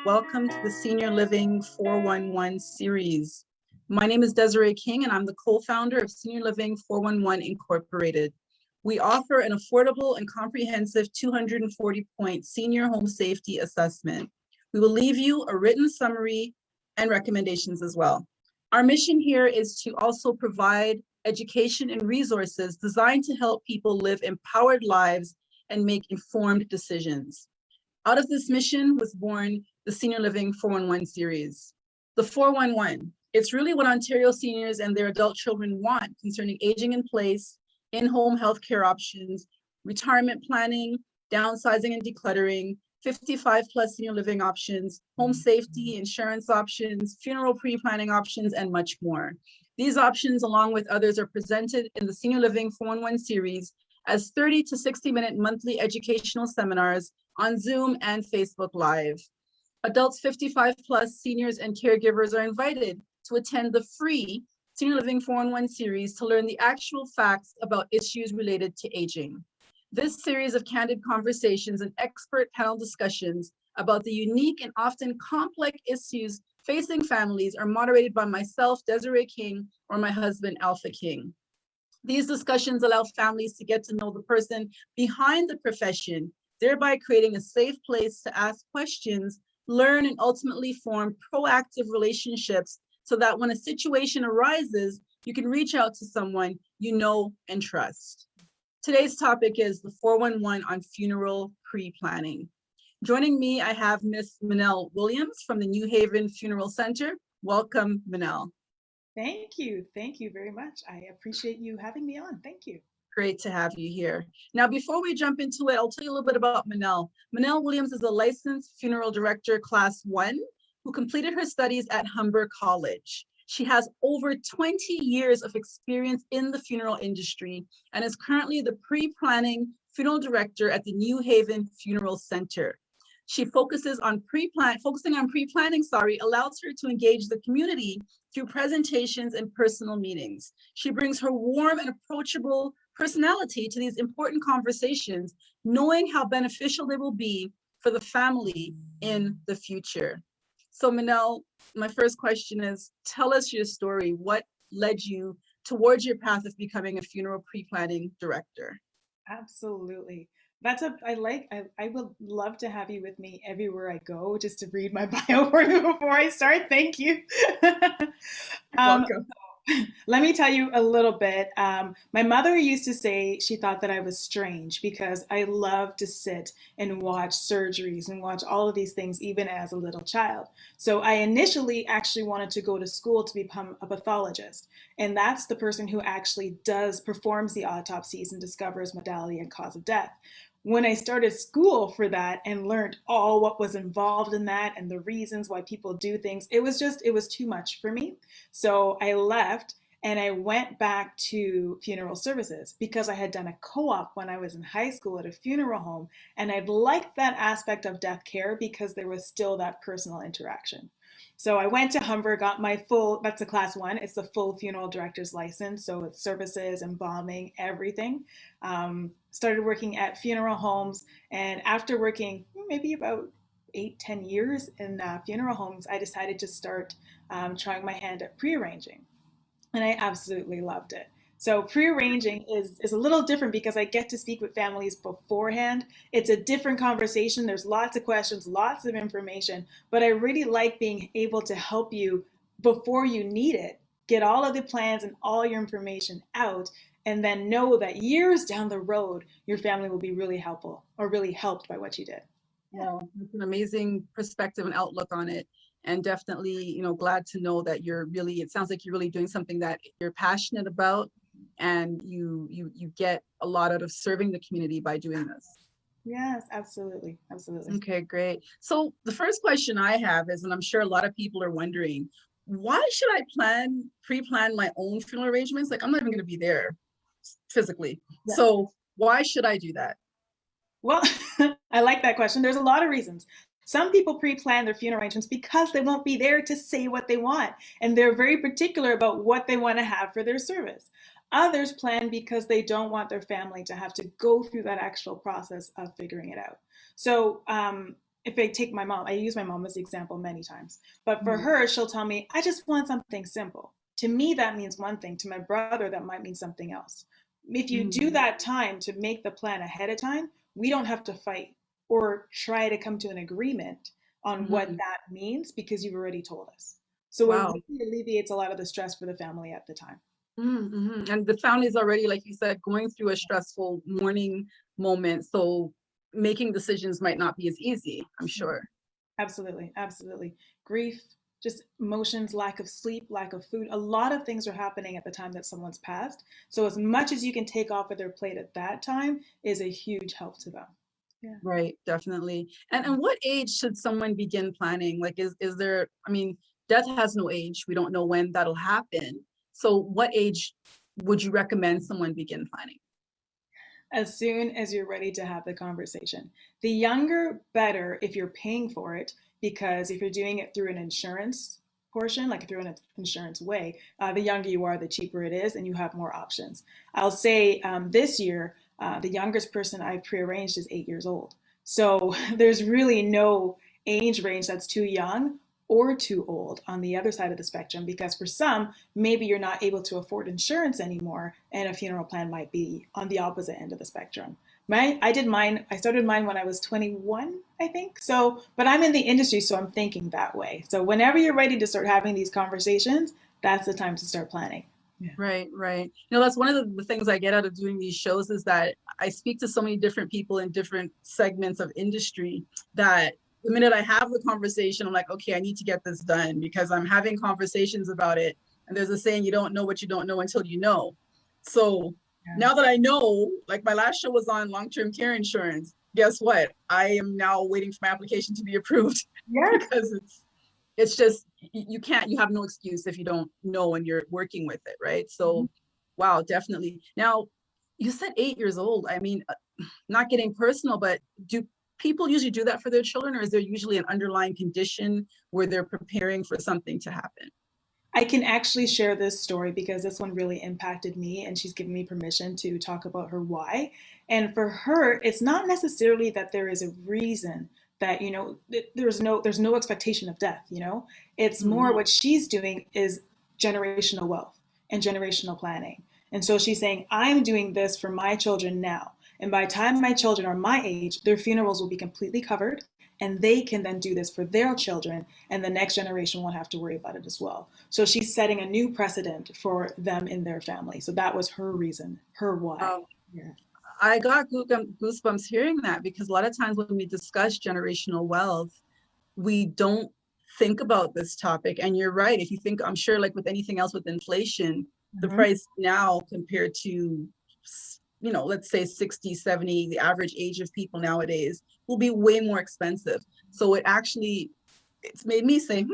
Welcome to the Senior Living 411 series. My name is Desiree King, and I'm the co-founder of Senior Living 411 Incorporated. We offer an affordable and comprehensive 240-point senior home safety assessment. We will leave you a written summary and recommendations as well. Our mission here is to also provide education and resources designed to help people live empowered lives and make informed decisions. Out of this mission was born the Senior Living 411 series. The 411, it's really what Ontario seniors and their adult children want concerning aging in place, in-home healthcare options, retirement planning, downsizing and decluttering, 55 plus senior living options, home safety, insurance options, funeral pre-planning options, and much more. These options, along with others, are presented in the Senior Living 411 series as 30 to 60-minute monthly educational seminars on Zoom and Facebook Live. Adults 55 plus, seniors, and caregivers are invited to attend the free Senior Living 411 series to learn the actual facts about issues related to aging. This series of candid conversations and expert panel discussions about the unique and often complex issues facing families are moderated by myself, Desiree King, or my husband, Alpha King. These discussions allow families to get to know the person behind the profession, thereby creating a safe place to ask questions, learn, and ultimately form proactive relationships so that when a situation arises, you can reach out to someone you know and trust. Today's topic is the 411 on funeral pre-planning. Joining me, I have Miss Minnelle Williams from the New Haven Funeral Center. Welcome, Minnelle. Thank you. Thank you very much. I appreciate you having me on. Thank you. Great to have you here. Now, before we jump into it, I'll tell you a little bit about Minnelle. Minnelle Williams is a licensed funeral director, Class 1, who completed her studies at Humber College. She has over 20 years of experience in the funeral industry and is currently the pre-planning funeral director at the New Haven Funeral Center. She focusing on pre-planning, allows her to engage the community through presentations and personal meetings. She brings her warm and approachable personality to these important conversations, knowing how beneficial they will be for the family in the future. So Minnelle, my first question is, tell us your story. What led you towards your path of becoming a funeral pre-planning director? Absolutely. I would love to have you with me everywhere I go, just to read my bio for you before I start. Thank you. Welcome. Let me tell you a little bit. My mother used to say she thought that I was strange because I love to sit and watch surgeries and watch all of these things, even as a little child. So I initially actually wanted to go to school to become a pathologist. And that's the person who actually performs the autopsies and discovers modality and cause of death. When I started school for that and learned all what was involved in that and the reasons why people do things, it was too much for me. So I left and I went back to funeral services because I had done a co-op when I was in high school at a funeral home. And I'd liked that aspect of death care because there was still that personal interaction. So I went to Humber, got my that's a Class 1, it's the full funeral director's license. So it's services, embalming, everything. Started working at funeral homes. And after working maybe about 8-10 years in funeral homes, I decided to start trying my hand at pre-arranging. And I absolutely loved it. So pre-arranging is a little different because I get to speak with families beforehand. It's a different conversation. There's lots of questions, lots of information, but I really like being able to help you before you need it, get all of the plans and all your information out, and then know that years down the road, your family will be really helpful or really helped by what you did. Well, it's an amazing perspective and outlook on it. And definitely, glad to know that it sounds like you're really doing something that you're passionate about, and you get a lot out of serving the community by doing this. Yes, absolutely. Absolutely. Okay, great. So the first question I have is, and I'm sure a lot of people are wondering, why should I pre-plan my own funeral arrangements? Like, I'm not even going to be there physically. Yes. So why should I do that? Well, I like that question. There's a lot of reasons. Some people pre-plan their funeral arrangements because they won't be there to say what they want, and they're very particular about what they want to have for their service. Others plan because they don't want their family to have to go through that actual process of figuring it out. So if I take my mom, I use my mom as the example many times, but for Mhm. her, she'll tell me, I just want something simple. To me, that means one thing. To my brother, that might mean something else. If you do Mhm. that time to make the plan ahead of time, we don't have to fight or try to come to an agreement on what Mhm. that means because you've already told us. So it Wow. really alleviates a lot of the stress for the family at the time. Mhm. And the family's already, like you said, going through a stressful morning moment. So making decisions might not be as easy, I'm sure. Absolutely, absolutely. Grief, just emotions, lack of sleep, lack of food. A lot of things are happening at the time that someone's passed. So as much as you can take off of their plate at that time is a huge help to them. Yeah. Right, definitely. And what age should someone begin planning? Like, is there, I mean, death has no age. We don't know when that'll happen. So what age would you recommend someone begin planning? As soon as you're ready to have the conversation. The younger, better if you're paying for it, because if you're doing it through an insurance portion, like through an insurance way, the younger you are, the cheaper it is, and you have more options. I'll say this year, the youngest person I've prearranged is 8 years old. So there's really no age range that's too young or too old on the other side of the spectrum, because for some, maybe you're not able to afford insurance anymore, and a funeral plan might be on the opposite end of the spectrum. I started mine when I was 21, I think. So, but I'm in the industry, so I'm thinking that way. So whenever you're ready to start having these conversations, that's the time to start planning. Yeah. Right, right. That's one of the things I get out of doing these shows is that I speak to so many different people in different segments of industry that the minute I have the conversation, I'm like, okay, I need to get this done because I'm having conversations about it. And there's a saying, you don't know what you don't know until you know. So Yeah. now that I know, like my last show was on long-term care insurance. Guess what? I am now waiting for my application to be approved Yes. because it's just you can't, you have no excuse if you don't know when you're working with it, right? Mhm. So wow, definitely. Now you said 8 years old. I mean, not getting personal, but do people usually do that for their children, or is there usually an underlying condition where they're preparing for something to happen? I can actually share this story because this one really impacted me, and she's given me permission to talk about her why. And for her, it's not necessarily that there is a reason that, there's no expectation of death, It's more Mhm. what she's doing is generational wealth and generational planning. And so she's saying, I'm doing this for my children now. And by the time my children are my age, their funerals will be completely covered, and they can then do this for their children, and the next generation won't have to worry about it as well. So she's setting a new precedent for them in their family. So that was her reason, her why. um, Yeah. I got goosebumps hearing that because a lot of times when we discuss generational wealth, we don't think about this topic. And you're right. If you think, I'm sure, like with anything else with inflation, the Mhm. price now compared to, let's say 60, 70, the average age of people nowadays will be way more expensive. So it's made me say,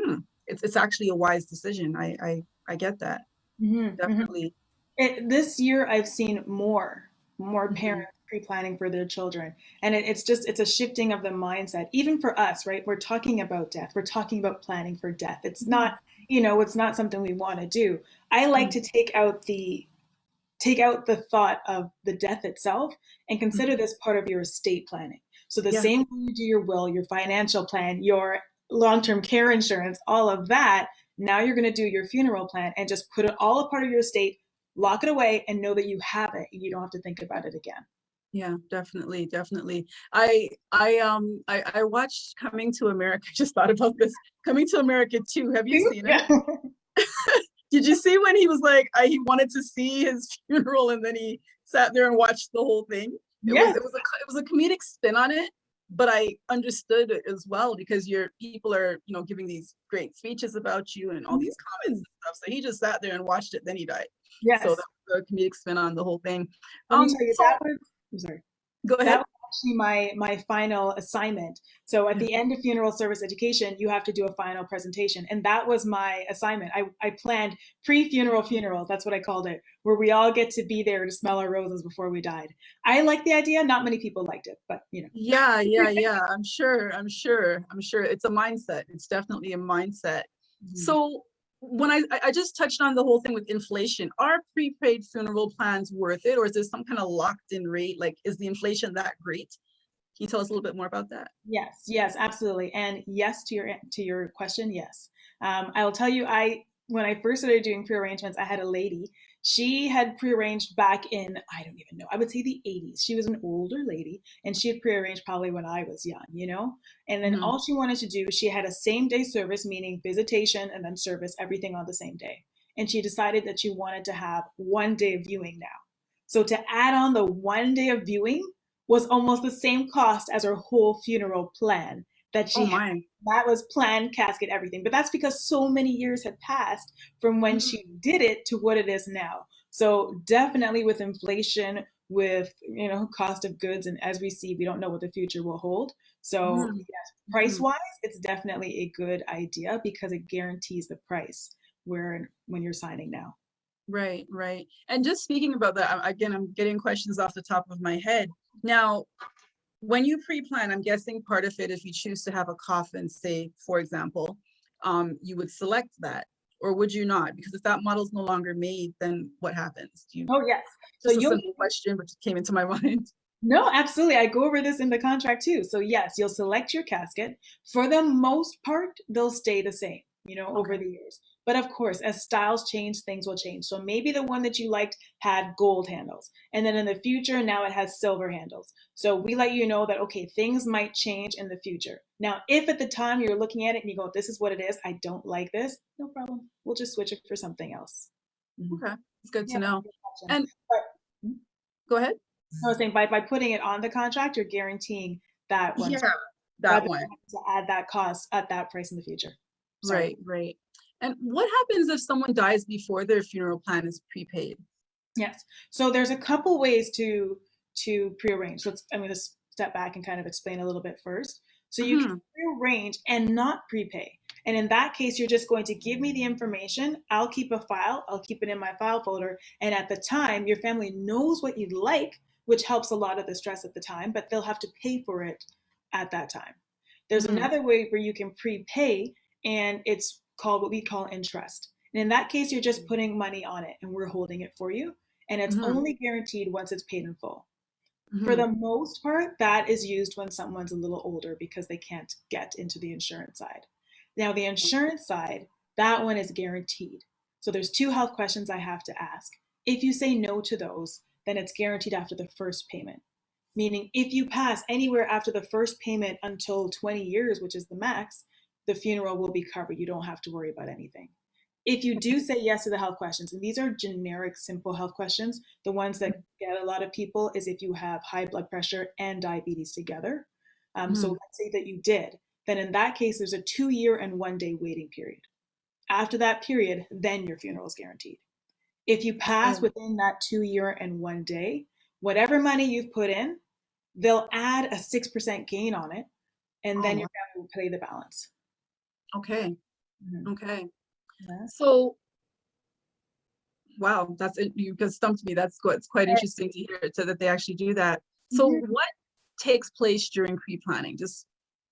it's actually a wise decision. I get that. Mhm. Mhm. Definitely. This year, I've seen more Mhm. parents pre-planning for their children, and it's a shifting of the mindset. Even for us, right? We're talking about death. We're talking about planning for death. It's not something we want to do. I like Mhm. to take out the thought of the death itself and consider Mhm. this part of your estate planning. So the Yeah. same way you do your will, your financial plan, your long-term care insurance, all of that, now you're going to do your funeral plan and just put it all a part of your estate, lock it away, and know that you have it. You don't have to think about it again. Yeah, definitely, definitely. I watched Coming to America. I just thought about this. Coming to America too. Have you seen it? Yeah. Did you see when he was like, he wanted to see his funeral and then he sat there and watched the whole thing? It was Yes. it was a it was a comedic spin on it, but I understood it as well because your people are, giving these great speeches about you and all these comments Mhm. and stuff. So he just sat there and watched it, then he died. So Yes. that was a comedic spin on the whole thing. Let me tell you, So I'm sorry. go That ahead. was actually my final assignment. So at Yeah. the end of funeral service education, you have to do a final presentation, and that was my assignment. I planned pre-funeral funerals. That's what I called it, where we all get to be there to smell our roses before we died. I like the idea. Not many people liked it, but Yeah, yeah, yeah. I'm sure. It's a mindset. It's definitely a mindset. Mhm. So when I just touched on the whole thing with inflation, are prepaid funeral plans worth it, or is there some kind of locked in rate? Like, is the inflation that great? Can you tell us a little bit more about that? Yes, yes, absolutely. And yes to your question, yes. I will tell you, I when I first started doing prearrangements, I had a lady. She had prearranged back in, I don't even know, I would say the 80s. She was an older lady and she had prearranged probably when I was young, you know? And then Hmm. all she wanted to do, she had a same day service, meaning visitation and then service, everything on the same day. And she decided that she wanted to have 1 day of viewing now. So to add on the 1 day of viewing was almost the same cost as her whole funeral plan that Oh she had. my. That was planned, casket, everything. But that's because so many years had passed from when Mhm. she did it to what it is now. So definitely with inflation, with cost of goods, and as we see, we don't know what the future will hold. So Mhm. yes, price Mhm. wise, it's definitely a good idea because it guarantees the price where when you're signing now. Right, right. And just speaking about that, again, I'm getting questions off the top of my head. Now, when you pre-plan, I'm guessing part of it, if you choose to have a coffin, say, for example, you would select that, or would you not? Because if that model's no longer made, then what happens? Do you, Oh yes. So just a you'll simple question, but just came into my mind. No, absolutely. I go over this in the contract too. So yes, you'll select your casket. For the most part, they'll stay the same, over Okay. the years. But of course, as styles change, things will change. So maybe the one that you liked had gold handles, and then in the future, now it has silver handles. So we let you know that, okay, things might change in the future. Now, if at the time you're looking at it and you go, this is what it is, I don't like this, no problem. We'll just switch it for something else. Mhm. Okay. It's good to Yeah, know. good question. And But go ahead. I was saying by putting it on the contract, you're guaranteeing that once Yeah, that rather than one. having to add that cost at that price in the future. Sorry. Right, right. And what happens if someone dies before their funeral plan is prepaid? Yes. So there's a couple ways to prearrange. I'm going to step back and kind of explain a little bit first. So you can Hmm. prearrange and not prepay. And in that case, you're just going to give me the information. I'll keep a file. I'll keep it in my file folder. And at the time, your family knows what you'd like, which helps a lot of the stress at the time, but they'll have to pay for it at that time. There's Hmm. another way where you can prepay, and it's called what we call interest. And in that case, you're just putting money on it, and we're holding it for you. And it's Hmm. only guaranteed once it's paid in full. For Hmm. the most part, that is used when someone's a little older because they can't get into the insurance side. Now, the insurance side, that one is guaranteed. So there's two health questions I have to ask. If you say no to those, then it's guaranteed after the first payment. Meaning, if you pass anywhere after the first payment until 20 years, which is the max, the funeral will be covered. You don't have to worry about anything. If you do say yes to the health questions, and these are generic, simple health questions, the ones that get a lot of people is if you have high blood pressure and diabetes together. So Hmm. let's say that you did, then in that case, there's a 2 year and 1 day waiting period. After that period, then your funeral is guaranteed. If you pass Okay. within that 2 year and 1 day, whatever money you've put in, they'll add a 6% gain on it, and Oh, then wow. your family will pay the balance. Okay. Mhm. Okay. Yeah. So, wow, that's it. You just stumped me. That's good. It's quite interesting to hear that they actually do that. So, Mhm. what takes place during pre-planning? Just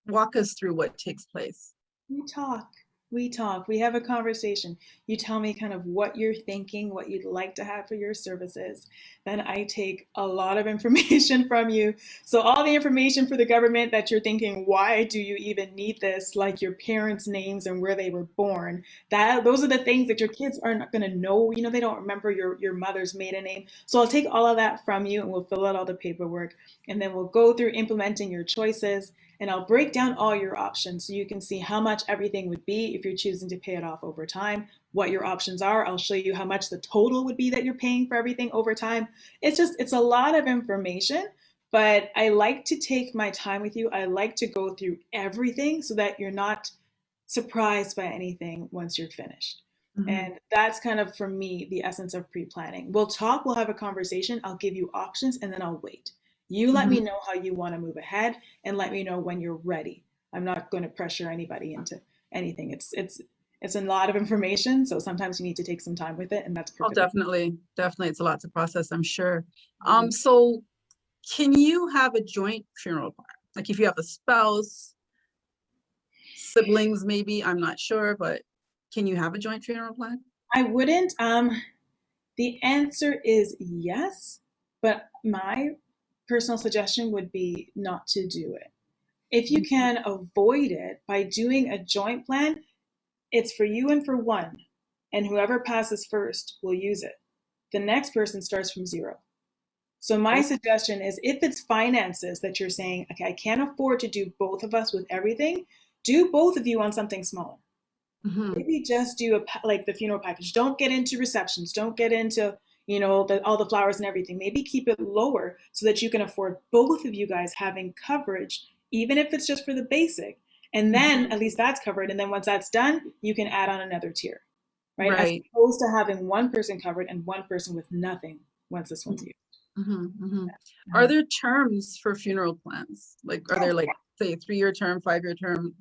walk us through what takes place. We talk. We talk. We have a conversation. You tell me kind of what you're thinking, what you'd like to have for your services. Then I take a lot of information from you. So, all the information for the government that you're thinking, why do you even need this? Like your parents' names and where they were born. Those are the things that your kids are not going to know. They don't remember your mother's maiden name. So, I'll take all of that from you and we'll fill out all the paperwork. And then we'll go through implementing your choices, and I'll break down all your options so you can see how much everything would be if you're choosing to pay it off over time, what your options are. I'll show you how much the total would be that you're paying for everything over time. It's a lot of information, but I like to take my time with you. I like to go through everything so that you're not surprised by anything once you're finished. Hmm. And that's kind of, for me, the essence of pre planning. We'll talk, we'll have a conversation, I'll give you options, and then I'll wait. You let Hmm. me know how you want to move ahead and let me know when you're ready. I'm not going to pressure anybody into anything. It's a lot of information, so sometimes you need to take some time with it, and that's Oh, perfectly. definitely. Definitely. It's a lot to process, I'm sure. Mhm. So can you have a joint funeral plan? Like if you have a spouse, siblings, maybe, I'm not sure, but can you have a joint funeral plan? I wouldn't. The answer is yes, but my personal suggestion would be not to do it. If you can avoid it by doing a joint plan, it's for you and for one, and whoever passes first will use it. The next person starts from zero. So my suggestion is, if it's finances that you're saying, okay, I can't afford to do both of us with everything, do both of you on something smaller. Maybe just do like the funeral package. Don't get into receptions. Don't get into, all the flowers and everything. Maybe keep it lower so that you can afford both of you guys having coverage, even if it's just for the basic. And then at least that's covered. And then once that's done, you can add on another tier, right? As opposed to having one person covered and one person with nothing once this one's used. Are there terms for funeral plans? Like, are there like, say, a 3-year term, 5-year term?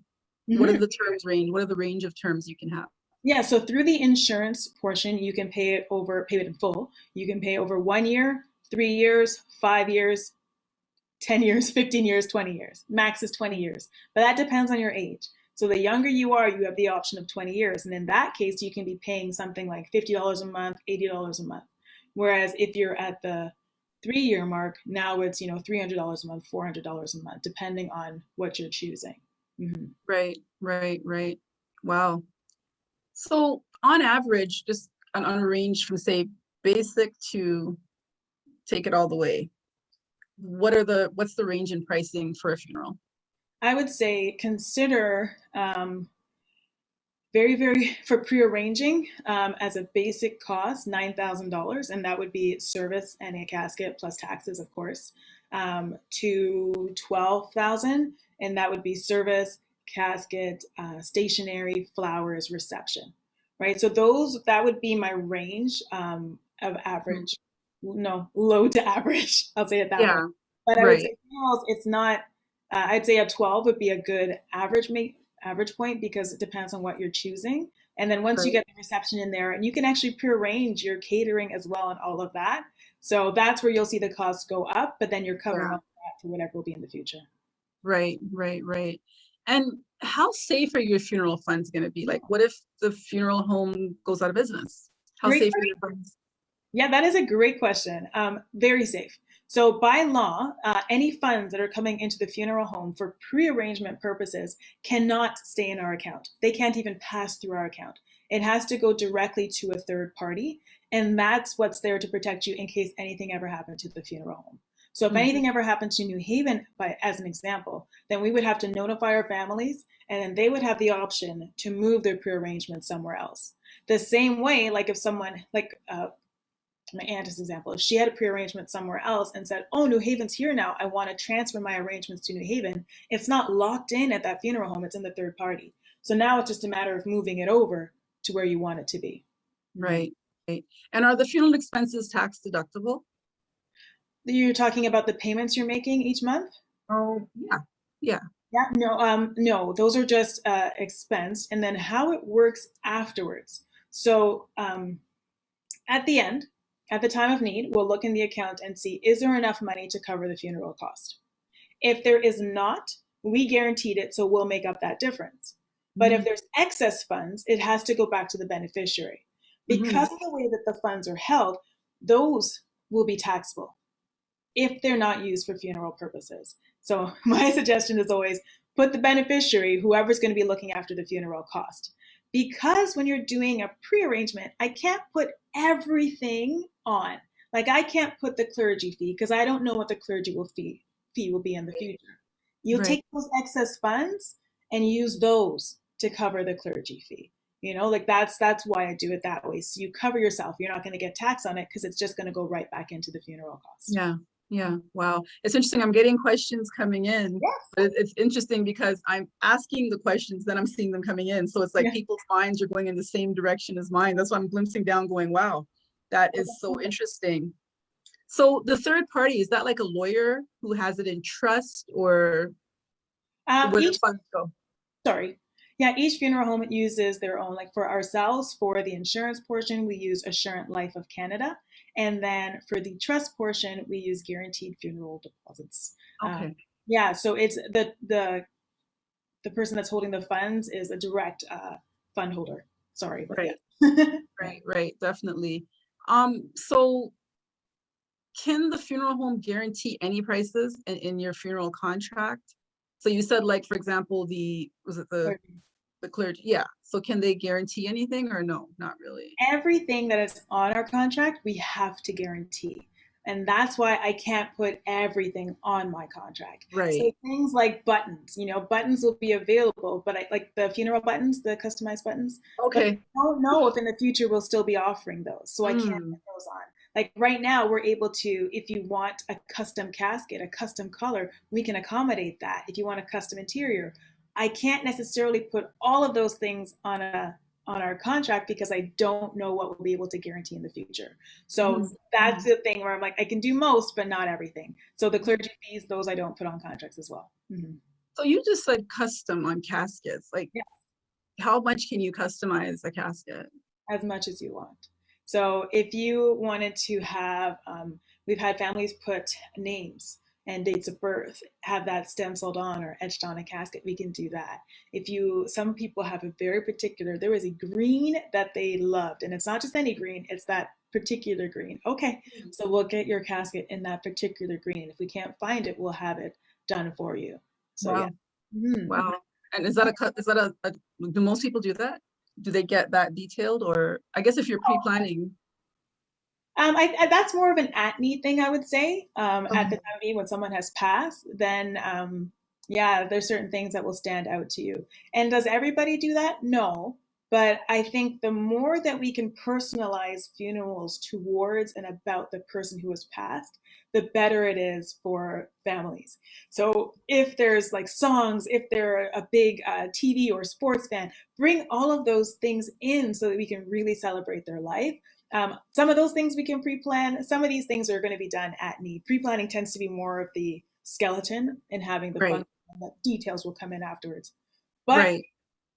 What are the terms range? What are the range of terms you can have? Yeah, so through the insurance portion, you can pay it in full. You can pay over 1 year, 3 years, 5 years, 10 years, 15 years, 20 years. Max is 20 years, but that depends on your age. So the younger you are, you have the option of 20 years. And in that case, you can be paying something like $50 a month, $80 a month. Whereas if you're at the 3-year mark, now it's, $300 a month, $400 a month, depending on what you're choosing. Right. Wow. So on average, just on a range from, say, basic to take it all the way, what's the range in pricing for a funeral? I would say consider for prearranging as a basic cost, $9,000, and that would be service and a casket plus taxes, of course, to $12,000, and that would be service, casket, stationery, flowers, reception, right? So that would be my range of average, low to average. I'll say it that way. But I would say funerals, it's not. I'd say a 12 would be a good average point, because it depends on what you're choosing. And then once you get the reception in there, and you can actually prearrange your catering as well and all of that. So that's where you'll see the costs go up, but then you're covering up that for whatever will be in the future. Right. And how safe are your funeral funds going to be? Like, what if the funeral home goes out of business? How safe are your funds? Yeah, that is a great question. Very safe. So by law, any funds that are coming into the funeral home for pre-arrangement purposes cannot stay in our account. They can't even pass through our account. It has to go directly to a third party. And that's what's there to protect you in case anything ever happened to the funeral home. So if anything ever happened to New Haven, as an example, then we would have to notify our families, and then they would have the option to move their pre-arrangement somewhere else. The same way, like if someone, my aunt as an example, if she had a pre-arrangement somewhere else and said, oh, New Haven's here now, I want to transfer my arrangements to New Haven, it's not locked in at that funeral home, it's in the third party. So now it's just a matter of moving it over to where you want it to be. Right. And are the funeral expenses tax deductible? You're talking about the payments you're making each month? Oh, yeah. No, those are just expense. And then how it works afterwards. So at the end, at the time of need, we'll look in the account and see, is there enough money to cover the funeral cost? If there is not, we guaranteed it, so we'll make up that difference. But if there's excess funds, it has to go back to the beneficiary. Because of the way that the funds are held, those will be taxable if they're not used for funeral purposes. So my suggestion is always put the beneficiary, whoever's going to be looking after the funeral cost. Because when you're doing a pre-arrangement, I can't put everything on. Like I can't put the clergy fee because I don't know what the clergy fee will be in the future. You'll take those excess funds and use those to cover the clergy fee. That's why I do it that way. So you cover yourself. You're not going to get tax on it because it's just going to go right back into the funeral cost. Yeah. Wow. It's interesting. I'm getting questions coming in. Yes. But it's interesting because I'm asking the questions, then I'm seeing them coming in. So it's like people's minds are going in the same direction as mine. That's why I'm glimpsing down going, wow, that is so interesting. So the third party, is that like a lawyer who has it in trust, or where the funds go? Each funeral home uses their own, like for ourselves, for the insurance portion, we use Assurant Life of Canada. And then for the trust portion, we use Guaranteed Funeral Deposits. Okay. So it's the person that's holding the funds is a direct fund holder. Sorry. Right. Right. Definitely. So can the funeral home guarantee any prices in your funeral contract? So you said, like, for example, was it the clergy? Yeah. So can they guarantee anything or no? Not really. Everything that is on our contract, we have to guarantee. And that's why I can't put everything on my contract. So Right. things like buttons, buttons will be available, but like the funeral buttons, the customized buttons, but I Okay. don't know if in the future we'll still be offering those. So I can't Mm, put those on. Like right now, we're able to, if you want a custom casket, a custom color, we can accommodate that. If you want a custom interior, I can't necessarily put all of those things on our contract because I don't know what we'll be able to guarantee in the future. So mhm. that's the thing where I'm like, I can do most, but not everything. So the clergy fees, those I don't put on contracts as well. So you just said custom on caskets. Like, Yeah, how much can you customize a casket? as much as you want. So if you wanted to have, we've had families put names and dates of birth, have that stenciled on or etched on a casket, we can do that. Some people have a very particular, there is a green that they loved, and it's not just any green, it's that particular green. Okay, so we'll get your casket in that particular green. If we can't find it, we'll have it done for you. So yeah. Wow. Mhm. Wow. And is that do most people do that? Do they get that detailed? Or I guess if you're pre-planning. That's more of an at-need thing, I would say. At the Okay. time being, when someone has passed, then yeah, there's certain things that will stand out to you. And does everybody do that? No. But I think the more that we can personalize funerals towards and about the person who has passed, the better it is for families. So if there's like songs, if they're a big TV or sports fan, bring all of those things in so that we can really celebrate their life. Some of those things we can pre-plan. Some of these things are going to be done at need. Pre-planning tends to be more of the skeleton and having the fun. Right. The details will come in afterwards. But Right.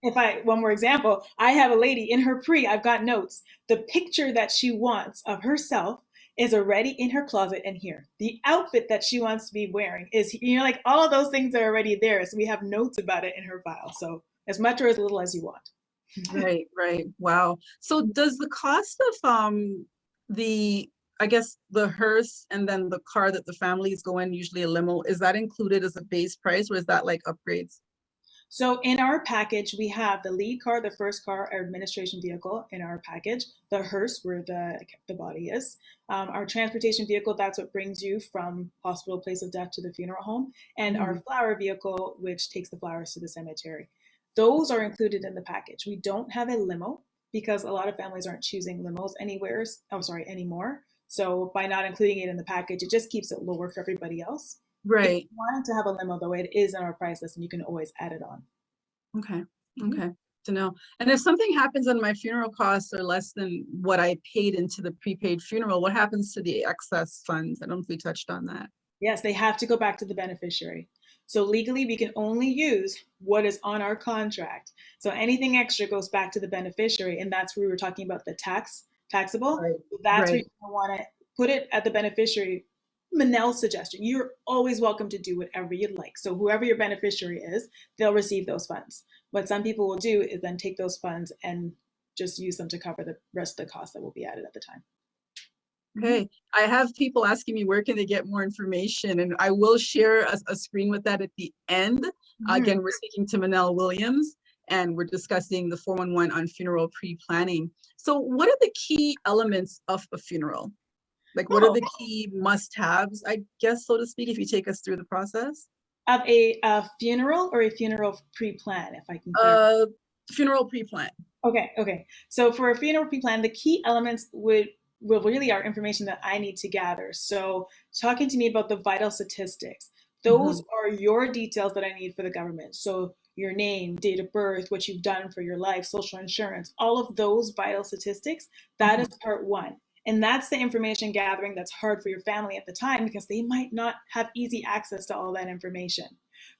if one more example, I have a lady in her I've got notes. The picture that she wants of herself is already in her closet and here. The outfit that she wants to be wearing is, like all of those things are already there. So we have notes about it in her file. So as much or as little as you want. Right. Right. Wow. So does the cost of the I guess the hearse and then the car that the families go in, usually a limo, is that included as a base price or is that like upgrades? So in our package, we have the lead car, the first car, our administration vehicle in our package, the hearse where the body is, our transportation vehicle, that's what brings you from hospital place of death to the funeral home, and our Mhm. flower vehicle, which takes the flowers to the cemetery. Those are included in the package. We don't have a limo because a lot of families aren't choosing limos anymore. So by not including it in the package, it just keeps it lower for everybody else. If you Right. wanted to have a limo, though, it is in our price list and you can always add it on. Okay. Mhm. Okay. To know. And if something happens and my funeral costs are less than what I paid into the prepaid funeral, what happens to the excess funds? I don't know if we touched on that. Yes, they have to go back to the beneficiary. So legally, we can only use what is on our contract. So anything extra goes back to the beneficiary, and that's where we were talking about the taxable. Right. So that's where Right. you want to put it at the beneficiary. Minnelle's suggestion: you're always welcome to do whatever you'd like. So whoever your beneficiary is, they'll receive those funds. What some people will do is then take those funds and just use them to cover the rest of the costs that will be added at the time. Mhm. Okay. I have people asking me where can they get more information, and I will share a screen with that at the end. Mhm. Again, we're speaking to Manila Williams, and we're discussing the 411 on funeral pre-planning. So what are the key elements of a funeral? Like, what are Oh, the key must-haves, I guess, so to speak, if you take us through the process? of a funeral or a funeral pre-plan, if I can clarify. Uh, Funeral pre-plan. Okay. So for a funeral pre-plan, the key elements will really are information that I need to gather. So talking to me about the vital statistics, those Mhm. are your details that I need for the government. So your name, date of birth, what you've done for your life, social insurance, all of those vital statistics, that is Mhm. part one. And that's the information gathering that's hard for your family at the time because they might not have easy access to all that information.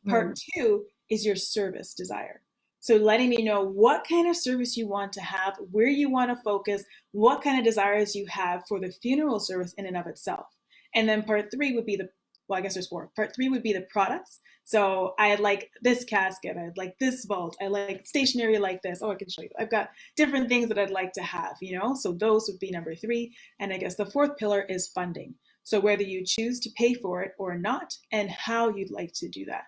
Right. Part two is your service desire. So letting me know what kind of service you want to have, where you want to focus, what kind of desires you have for the funeral service in and of itself. And then part three would be I guess there's four. Part three would be the products. So I'd like this casket, I'd like this vault, I like stationery like this. Oh, I can show you. I've got different things that I'd like to have, So those would be number three. And I guess the fourth pillar is funding. So whether you choose to pay for it or not, and how you'd like to do that.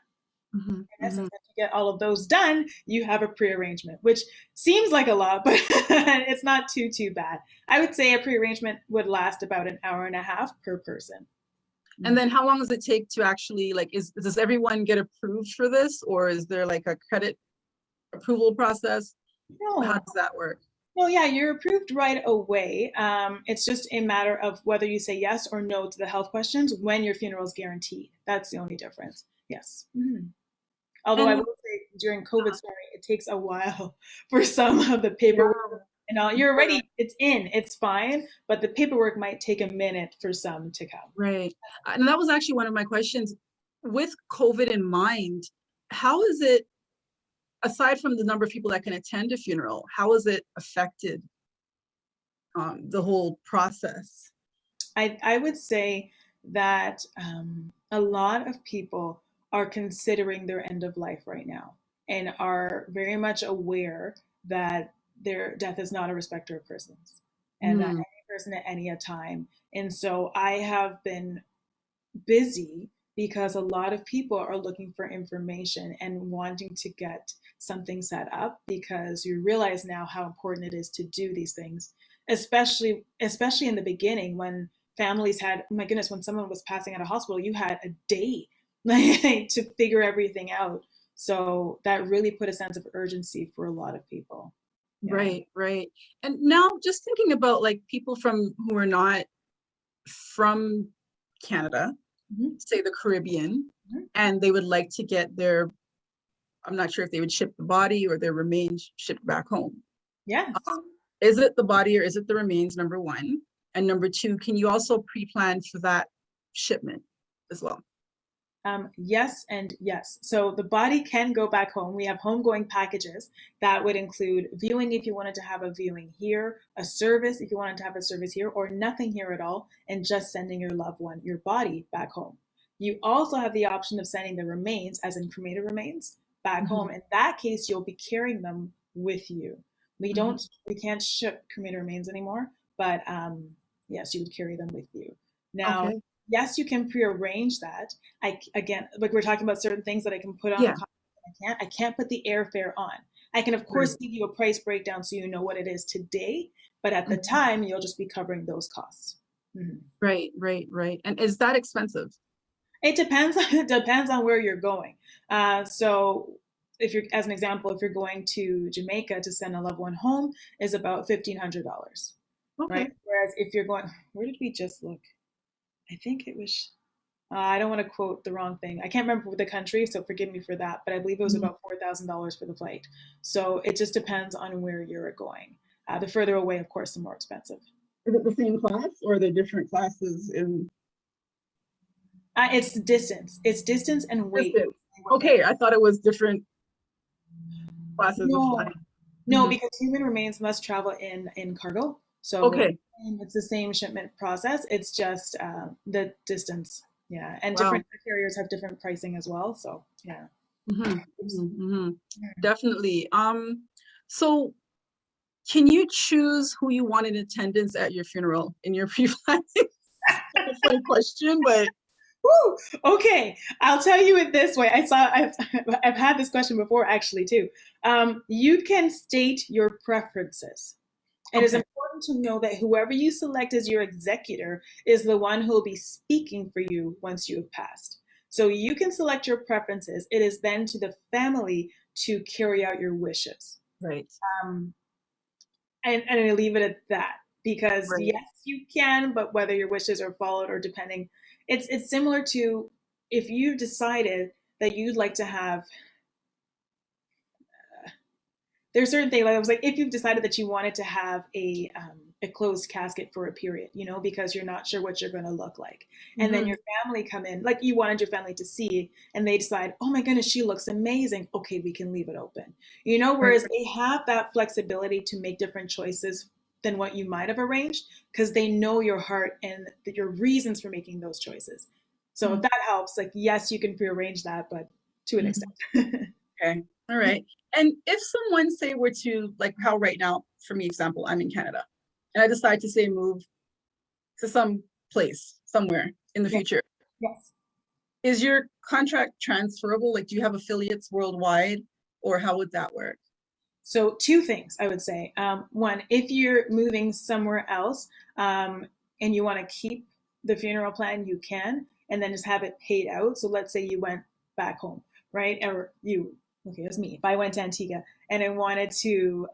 Mhm, In essence, mhm. if you get all of those done, you have a pre-arrangement, which seems like a lot, but it's not too bad. I would say a pre-arrangement would last about an hour and a half per person. And then how long does it take to actually, like, does everyone get approved for this, or is there like a credit approval process? How No, does that work? no, yeah, you're approved right away. It's just a matter of whether you say yes or no to the health questions when your funeral is guaranteed. That's the only difference. Yes. Although I And will say during COVID, sorry, it takes a while for some of the paperwork and all. You're already, it's fine, but the paperwork might take a minute for some to come. right. And that was actually one of my questions. With COVID in mind, how is it, aside from the number of people that can attend a funeral, how has it affected the whole process? I would say that a lot of people are considering their end of life right now and are very much aware that their death is not a respecter of persons and that Mm, any person at any time. And so I have been busy because a lot of people are looking for information and wanting to get something set up because you realize now how important it is to do these things, especially in the beginning when families had, oh my goodness, when someone was passing out of hospital, you had a day like, to figure everything out. So that really put a sense of urgency for a lot of people. Yeah. right, right. And now just thinking about like people who are not from Canada, Mhm. say the Caribbean, Mhm. and they would like to get I'm not sure if they would ship the body or their remains shipped back home. Yes. Is it the body or is it the remains, number one? And number two, can you also pre-plan for that shipment as well? Yes and yes. So the body can go back home. We have homegoing packages that would include viewing if you wanted to have a viewing here, a service if you wanted to have a service here, or nothing here at all, and just sending your loved one, your body, back home. You also have the option of sending the remains, as in cremated remains, back Mhm, home. In that case, you'll be carrying them with you. We mhm. don't, we can't ship cremated remains anymore, but yes, you would carry them with you. Now, Okay. yes, you can prearrange that. Again, like we're talking about certain things that I can put on the Yeah. contract. I can't put the airfare on. I can of Right. course give you a price breakdown so you know what it is today, but at the Mhm. time you'll just be covering those costs. Right, right, right. And is that expensive? It depends. It depends on where you're going. So, if you're, as an example, if you're going to Jamaica to send a loved one home, is about $1,500, right? Okay. Whereas if you're going, where did we just look? I think it was I don't want to quote the wrong thing. I can't remember the country, so forgive me for that. But I believe it was Mhm. about $4,000 for the flight. So it just depends on where you're going. The further away, of course, the more expensive. Is it the same class or are there different classes in It's distance. It's distance and weight. distance? What makes Okay, I thought it was different classes of no, flying. no, Mhm. because human remains must travel in cargo. So Okay. it's the same shipment process. It's just the distance. Yeah, and Wow. different carriers have different pricing as well. So yeah. Mhm, Oops. mhm, mhm. Definitely. So can you choose who you want in attendance at your funeral in your pre-planning? Different question, but Woo! Okay, I'll tell you it this way. I've had this question before actually too. You can state your preferences. It is okay. important to know that whoever you select as your executor is the one who will be speaking for you once you have passed. So you can select your preferences. It is then to the family to carry out your wishes. Right, Um, and I leave it at that because right. yes, you can, but whether your wishes are followed or depending, it's similar to if you decided that you'd like to have there's certain things like I was like if you've decided that you wanted to have a closed casket for a period, you know, because you're not sure what you're going to look like, and then Mhm. your family come in like you wanted your family to see, and they decide, oh my goodness, she looks amazing. Okay, we can leave it open, you know. Right. Whereas they have that flexibility to make different choices than what you might have arranged because they know your heart and your reasons for making those choices. So if Mhm. that helps, like yes, you can prearrange that, but to an Mhm. extent. Okay. All right. And if someone say were to like how right now, for me example, I'm in Canada and I decide to say move to some place somewhere in the Yes. future. Yes. Is your contract transferable? Like, do you have affiliates worldwide, or how would that work? So two things I would say. One, if you're moving somewhere else and you want to keep the funeral plan, you can, and then just have it paid out. So let's say you went back home, right? Or you, okay, it was me. If I went to Antigua and I wanted to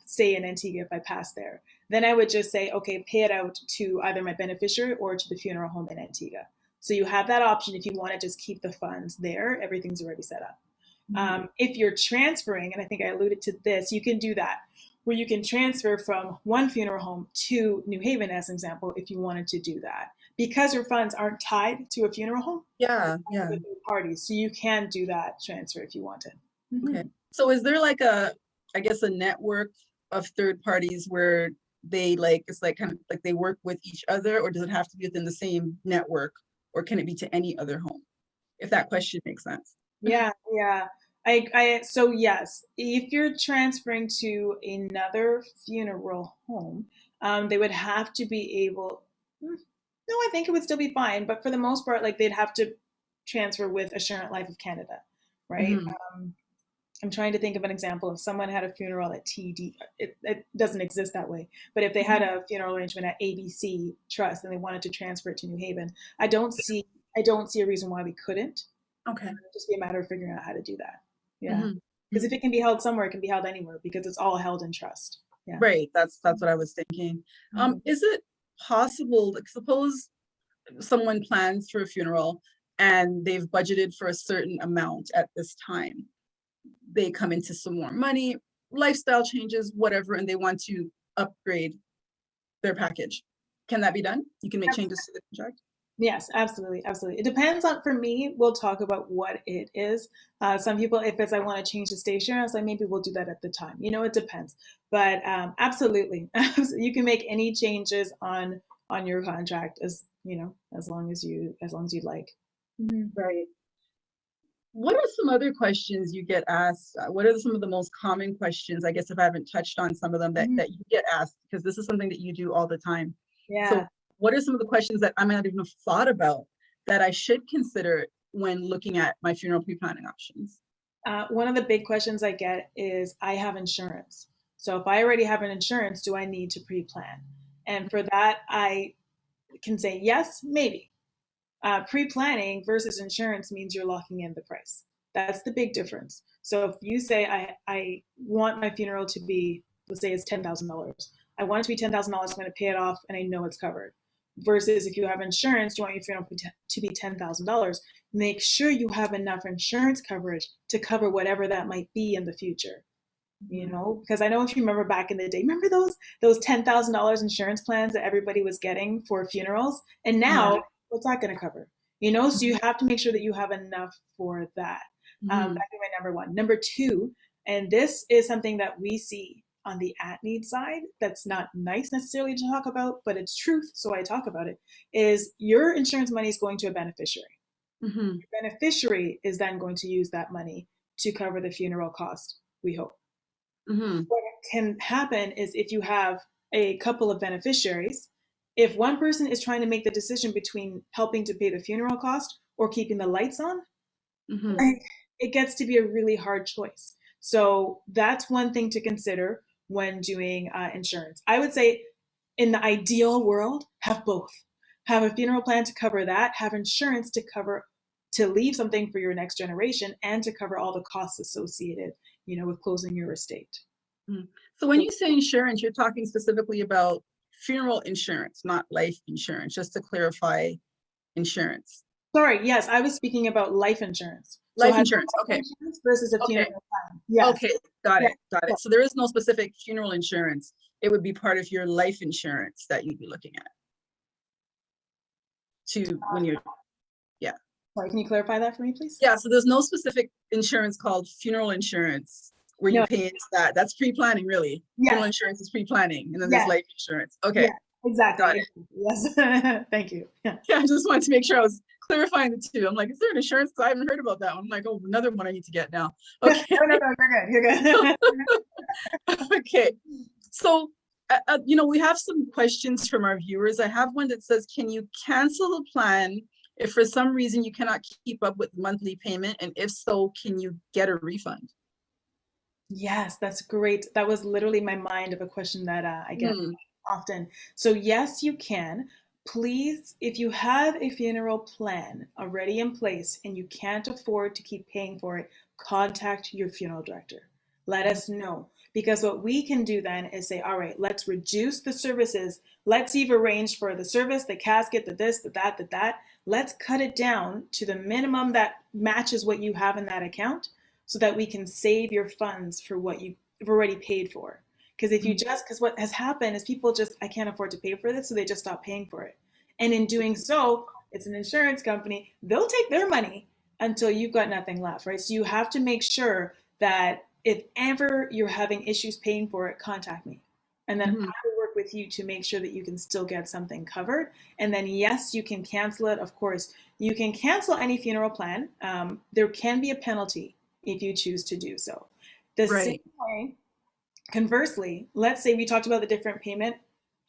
stay in Antigua if I passed there, then I would just say, okay, pay it out to either my beneficiary or to the funeral home in Antigua. So you have that option if you want to just keep the funds there. Everything's already set up. If you're transferring, and I think I alluded to this, you can do that where you can transfer from one funeral home to New Haven, as an example, if you wanted to do that, because your funds aren't tied to a funeral home. Yeah, yeah. With third parties, so you can do that transfer if you wanted. Okay. So is there like a, I guess, a network of third parties where they like, it's like kind of like they work with each other, or does it have to be within the same network, or can it be to any other home? If that question makes sense. Yeah, yeah. So yes, if you're transferring to another funeral home, they would have to be able. No, I think it would still be fine, but for the most part, like they'd have to transfer with Assurant Life of Canada, right? I'm trying to think of an example. If someone had a funeral at TD, it doesn't exist that way. But if they had a funeral arrangement at ABC Trust and they wanted to transfer it to New Haven, I don't see a reason why we couldn't. Okay. It'd just be a matter of figuring out how to do that. Yeah. Because if it can be held somewhere, it can be held anywhere because it's all held in trust. Yeah. Right. That's what I was thinking. Is it possible, like, suppose someone plans for a funeral and they've budgeted for a certain amount at this time. They come into some more money, lifestyle changes, whatever, and they want to upgrade their package. Can that be done? You can make changes to the contract? Yes, absolutely, absolutely. It depends on, for me, we'll talk about what it is. Some people, if it's I want to change the station, I was like, maybe we'll do that at the time. It depends. But absolutely, you can make any changes on your contract as long as you'd like. Right. What are some other questions you get asked? What are some of the most common questions? I guess if I haven't touched on some of them that you get asked, because this is something that you do all the time. Yeah. So what are some of the questions that I might not even have thought about that I should consider when looking at my funeral pre-planning options? One of the big questions I get is, I have insurance. So if I already have an insurance, do I need to pre-plan? And for that, I can say yes, maybe. Pre-planning versus insurance means you're locking in the price. That's the big difference. So if you say, I want my funeral to be, let's say it's $10,000. I want it to be $10,000. I'm going to pay it off and I know it's covered. Versus if you have insurance, you want your funeral to be $10,000. Make sure you have enough insurance coverage to cover whatever that might be in the future. Because I know if you remember back in the day, remember those $10,000 insurance plans that everybody was getting for funerals? And now, what's that going to cover? So you have to make sure that you have enough for that. That'd be my number one. Number two, and this is something that we see on the at-need side that's not nice necessarily to talk about, but it's truth, so I talk about it, is your insurance money is going to a beneficiary. Your beneficiary is then going to use that money to cover the funeral cost, we hope. What can happen is if you have a couple of beneficiaries, if one person is trying to make the decision between helping to pay the funeral cost or keeping the lights on, it gets to be a really hard choice. So that's one thing to consider when doing insurance. I would say in the ideal world, have both. Have a funeral plan to cover that, have insurance to leave something for your next generation, and to cover all the costs associated, with closing your estate. So when you say insurance, you're talking specifically about funeral insurance, not life insurance, just to clarify insurance. Sorry, yes, I was speaking about life insurance. Life insurance, okay. Insurance versus a funeral plan. Yes. Okay, got it. So there is no specific funeral insurance. It would be part of your life insurance that you'd be looking at. Sorry, can you clarify that for me, please? Yeah, so there's no specific insurance called funeral insurance where you pay into that. That's pre-planning, really. Yes. Funeral insurance is pre-planning, and then there's life insurance. Okay. Yeah, exactly. Got it. Yes. Thank you. Yeah, I just wanted to make sure I was clarifying the two. I'm like, is there an insurance? Because I haven't heard about that one. I'm like, oh, another one I need to get now. Okay. No, you're good. You're good. Okay. So we have some questions from our viewers. I have one that says, can you cancel the plan if for some reason you cannot keep up with monthly payment? And if so, can you get a refund? Yes, that's great. That was literally my mind of a question that I get Hmm. often. So yes, you can. Please, if you have a funeral plan already in place and you can't afford to keep paying for it, contact your funeral director. Let us know. Because what we can do then is say, all right, let's reduce the services. Let's you've arranged for the service, the casket, the this, the that, the that. Let's cut it down to the minimum that matches what you have in that account so that we can save your funds for what you've already paid for. Because if you just, because what has happened is people just, I can't afford to pay for this, so they just stop paying for it. And in doing so, it's an insurance company, they'll take their money until you've got nothing left, right? So you have to make sure that if ever you're having issues paying for it, contact me. And then I will work with you to make sure that you can still get something covered. And then, yes, you can cancel it. Of course, you can cancel any funeral plan. There can be a penalty if you choose to do so. The same Right. way, conversely, let's say we talked about the different payment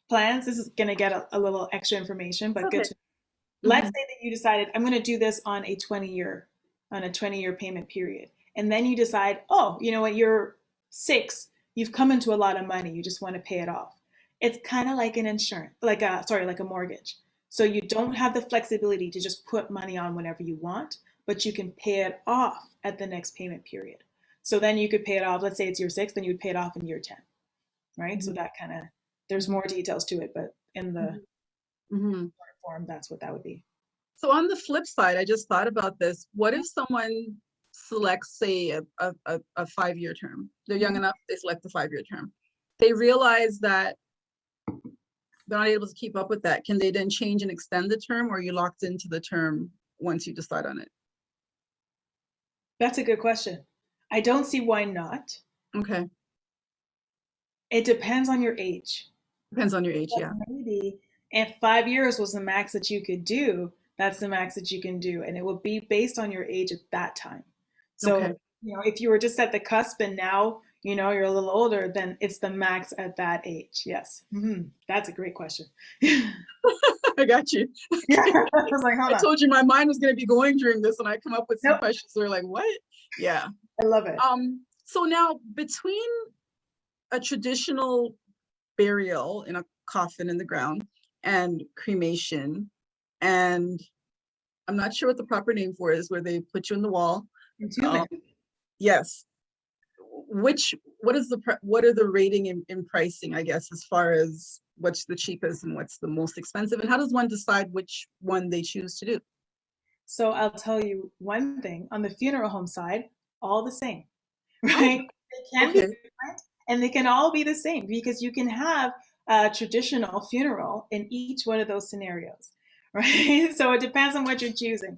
plans. This is going to get a little extra information, but good Okay. to let's say that you decided I'm going to do this on a 20-year payment period. And then you decide, oh, you know what, you're 6, you've come into a lot of money, you just want to pay it off. It's kind of like an insurance, like a mortgage. So you don't have the flexibility to just put money on whenever you want, but you can pay it off at the next payment period. So then you could pay it off, let's say it's year 6, then you would pay it off in year 10, right? So that kind of, there's more details to it, but in the Mm-hmm. form, that's what that would be. So on the flip side, I just thought about this. What if someone selects, say, a 5-year term? They're young enough, they select the 5-year term. They realize that they're not able to keep up with that. Can they then change and extend the term, or are you locked into the term once you decide on it? That's a good question. I don't see why not. Okay. It depends on your age. Depends on your age, But yeah. maybe if 5 years was the max that you could do, that's the max that you can do. And it will be based on your age at that time. So, Okay. if you were just at the cusp and now, you're a little older, then it's the max at that age. Yes. That's a great question. Yeah. I got you. I was like, hold I on. told you my mind was going to be going during this, and I come up with some Nope. questions that are like, what? Yeah. I love it. So now between a traditional burial in a coffin in the ground and cremation, and I'm not sure what the proper name for it is, where they put you in the wall. Entombment. Yes. What are the rating in pricing, I guess, as far as what's the cheapest and what's the most expensive, and how does one decide which one they choose to do? So I'll tell you one thing on the funeral home side, all the same, Oh, right? They can be okay. different and they can all be the same because you can have a traditional funeral in each one of those scenarios, right? So it depends on what you're choosing.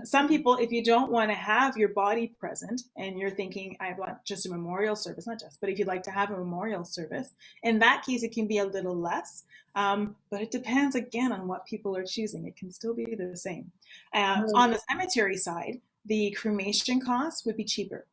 Some people, if you don't want to have your body present and you're thinking, I want just a memorial service, not just, but if you'd like to have a memorial service, in that case, it can be a little less. But it depends again on what people are choosing. It can still be the same. On the cemetery side, the cremation costs would be cheaper.